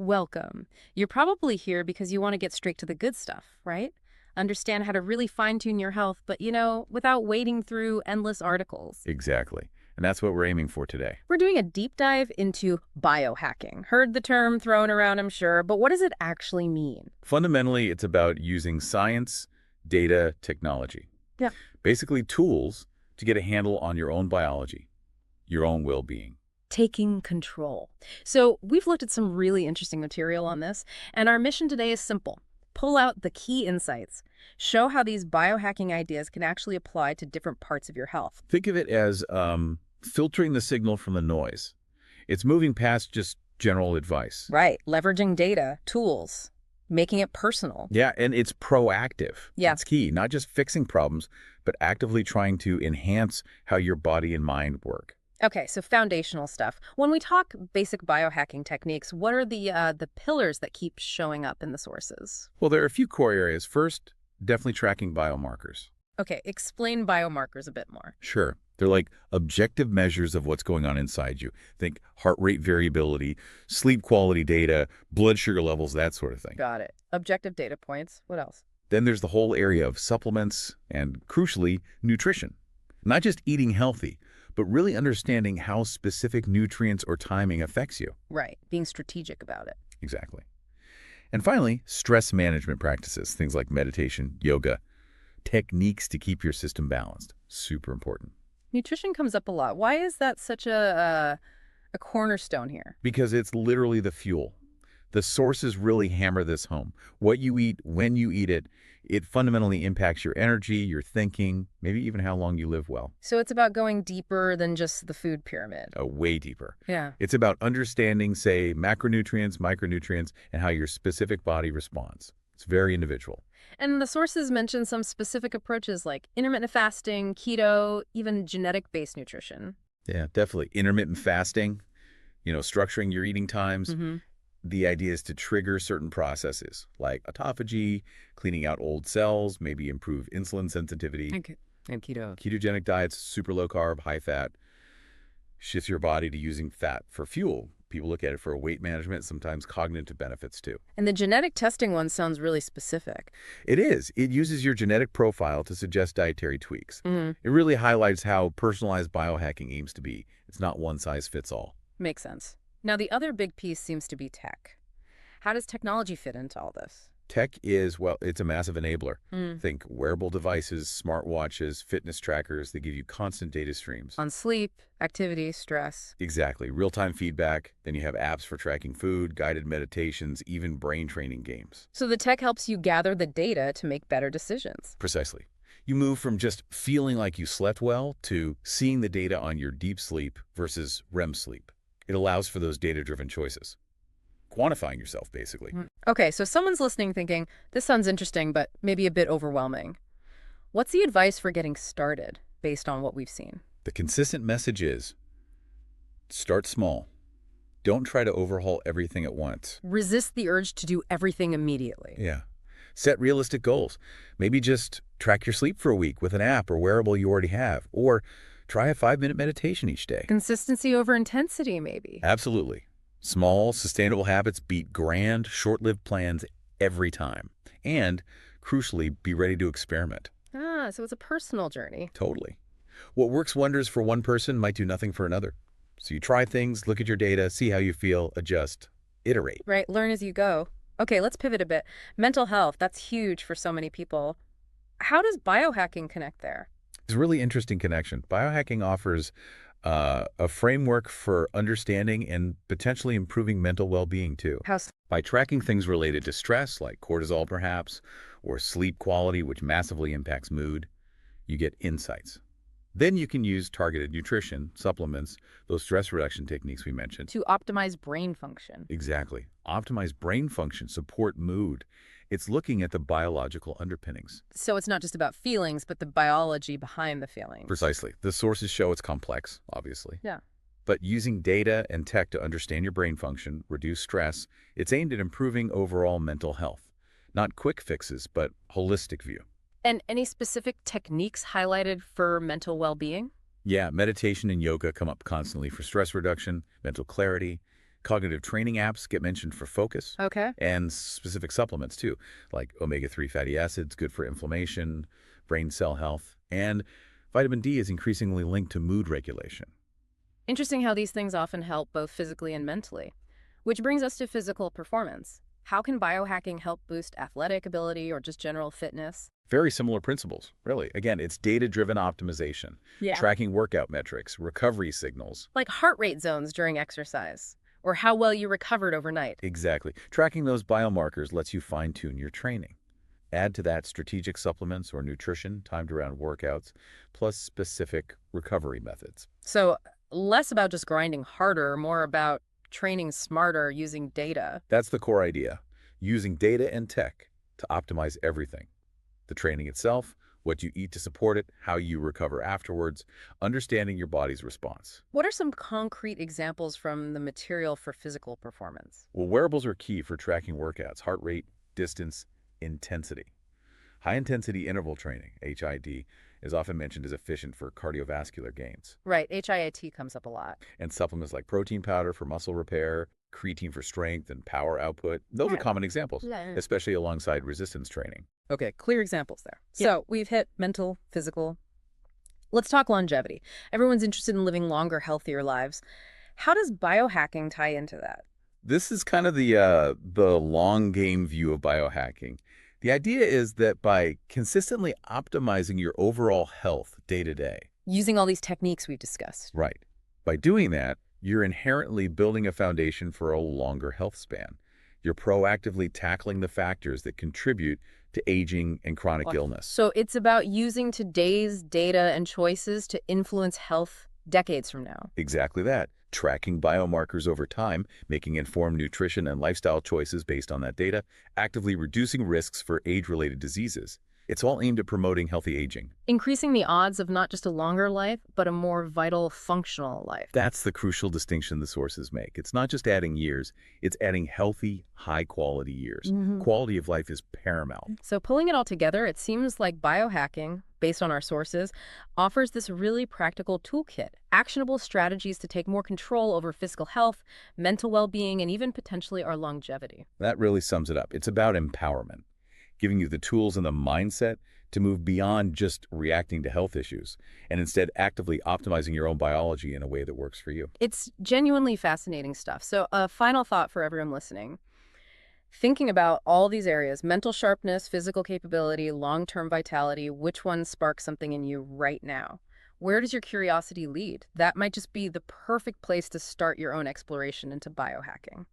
Welcome. You're probably here because you want to get straight to the good stuff, right? Understand how to really fine-tune your health, but without wading through endless articles. Exactly. And that's what we're aiming for today. We're doing a deep dive into biohacking. Heard the term thrown around, I'm sure, but what does it actually mean? Fundamentally, it's about using science, data, technology. Yeah. Basically tools to get a handle on your own biology, your own well-being. Taking control. So we've looked at some really interesting material on this, and our mission today is simple. Pull out the key insights. Show how these biohacking ideas can actually apply to different parts of your health. Think of it as filtering the signal from the noise. It's moving past just general advice. Right. Leveraging data, tools, making it personal. Yeah, and it's proactive. Yeah. It's key, not just fixing problems, but actively trying to enhance how your body and mind work. Okay, so foundational stuff. When we talk basic biohacking techniques, what are the pillars that keep showing up in the sources? Well, there are a few core areas. First, definitely tracking biomarkers. Okay, explain biomarkers a bit more. Sure. They're like objective measures of what's going on inside you. Think heart rate variability, sleep quality data, blood sugar levels, that sort of thing. Got it. Objective data points. What else? Then there's the whole area of supplements and, crucially, nutrition. Not just eating healthy, but really understanding how specific nutrients or timing affects you. Right, being strategic about it. Exactly. And finally, stress management practices, things like meditation, yoga, techniques to keep your system balanced. Super important. Nutrition comes up a lot. Why is that such a cornerstone here? Because it's literally the fuel. The sources really hammer this home. What you eat, when you eat it, it fundamentally impacts your energy, your thinking, maybe even how long you live well. So it's about going deeper than just the food pyramid. Way deeper. Yeah. It's about understanding, say, macronutrients, micronutrients, and how your specific body responds. It's very individual. And the sources mention some specific approaches like intermittent fasting, keto, even genetic-based nutrition. Yeah, definitely. Intermittent fasting, structuring your eating times. The idea is to trigger certain processes like autophagy, cleaning out old cells, maybe improve insulin sensitivity. Okay. And keto. Ketogenic diets, super low carb, high fat, shifts your body to using fat for fuel. People look at it for weight management, sometimes cognitive benefits too. And the genetic testing one sounds really specific. It is. It uses your genetic profile to suggest dietary tweaks. Mm-hmm. It really highlights how personalized biohacking aims to be. It's not one size fits all. Makes sense. Now, the other big piece seems to be tech. How does technology fit into all this? Tech is, well, it's a massive enabler. Mm. Think wearable devices, smartwatches, fitness trackers. They give you constant data streams. On sleep, activity, stress. Exactly. Real-time feedback. Then you have apps for tracking food, guided meditations, even brain training games. So the tech helps you gather the data to make better decisions. Precisely. You move from just feeling like you slept well to seeing the data on your deep sleep versus REM sleep. It allows for those data-driven choices. Quantifying yourself, basically. Okay, so someone's listening thinking, this sounds interesting, but maybe a bit overwhelming. What's the advice for getting started based on what we've seen? The consistent message is, start small. Don't try to overhaul everything at once. Resist the urge to do everything immediately. Yeah. Set realistic goals. Maybe just track your sleep for a week with an app or wearable you already have. Or try a 5-minute meditation each day. Consistency over intensity, maybe. Absolutely. Small, sustainable habits beat grand, short-lived plans every time. And, crucially, be ready to experiment. So it's a personal journey. Totally. What works wonders for one person might do nothing for another. So you try things, look at your data, see how you feel, adjust, iterate. Right, learn as you go. Okay, let's pivot a bit. Mental health, that's huge for so many people. How does biohacking connect there? It's a really interesting connection. Biohacking offers a framework for understanding and potentially improving mental well-being too. How so? By tracking things related to stress, like cortisol perhaps, or sleep quality, which massively impacts mood, you get insights. Then you can use targeted nutrition, supplements, those stress reduction techniques we mentioned. To optimize brain function. Exactly. Optimize brain function, support mood. It's looking at the biological underpinnings. So it's not just about feelings, but the biology behind the feelings. Precisely. The sources show it's complex, obviously. Yeah. But using data and tech to understand your brain function, reduce stress, it's aimed at improving overall mental health. Not quick fixes, but holistic view. And any specific techniques highlighted for mental well-being? Yeah, meditation and yoga come up constantly for stress reduction, mental clarity, Cognitive training apps get mentioned for focus, Okay. and specific supplements too, like omega-3 fatty acids, good for inflammation, brain cell health, and vitamin D is increasingly linked to mood regulation. Interesting how these things often help both physically and mentally. Which brings us to physical performance. How can biohacking help boost athletic ability or just general fitness? Very similar principles, really. Again, it's data-driven optimization, Yeah. tracking workout metrics, recovery signals. Like heart rate zones during exercise, or how well you recovered overnight. Exactly. Tracking those biomarkers lets you fine-tune your training. Add to that strategic supplements or nutrition timed around workouts, plus specific recovery methods. So, less about just grinding harder, more about training smarter using data. That's the core idea, using data and tech to optimize everything. The training itself, what you eat to support it, how you recover afterwards, understanding your body's response. What are some concrete examples from the material for physical performance? Well, wearables are key for tracking workouts, heart rate, distance, intensity. High-intensity interval training, HID, is often mentioned as efficient for cardiovascular gains. Right, HIIT comes up a lot. And supplements like protein powder for muscle repair, creatine for strength and power output, those are Yeah. common examples, Yeah. especially alongside resistance training. Okay, clear examples there. Yeah. So we've hit mental, physical. Let's talk longevity. Everyone's interested in living longer, healthier lives. How does biohacking tie into that? This is kind of the long game view of biohacking. The idea is that by consistently optimizing your overall health day to day, Using all these techniques we've discussed. right, by doing that, you're inherently building a foundation for a longer health span. You're proactively tackling the factors that contribute to aging and chronic illness. So it's about using today's data and choices to influence health decades from now. Exactly that. Tracking biomarkers over time, making informed nutrition and lifestyle choices based on that data, actively reducing risks for age-related diseases. It's all aimed at promoting healthy aging. Increasing the odds of not just a longer life, but a more vital, functional life. That's the crucial distinction the sources make. It's not just adding years, it's adding healthy, high-quality years. Quality of life is paramount. So pulling it all together, it seems like biohacking, based on our sources, offers this really practical toolkit, actionable strategies to take more control over physical health, mental well-being, and even potentially our longevity. That really sums it up. It's about empowerment, giving you the tools and the mindset to move beyond just reacting to health issues and instead actively optimizing your own biology in a way that works for you. It's genuinely fascinating stuff. So a final thought for everyone listening. Thinking about all these areas, mental sharpness, physical capability, long-term vitality, which one sparks something in you right now? Where does your curiosity lead? That might just be the perfect place to start your own exploration into biohacking.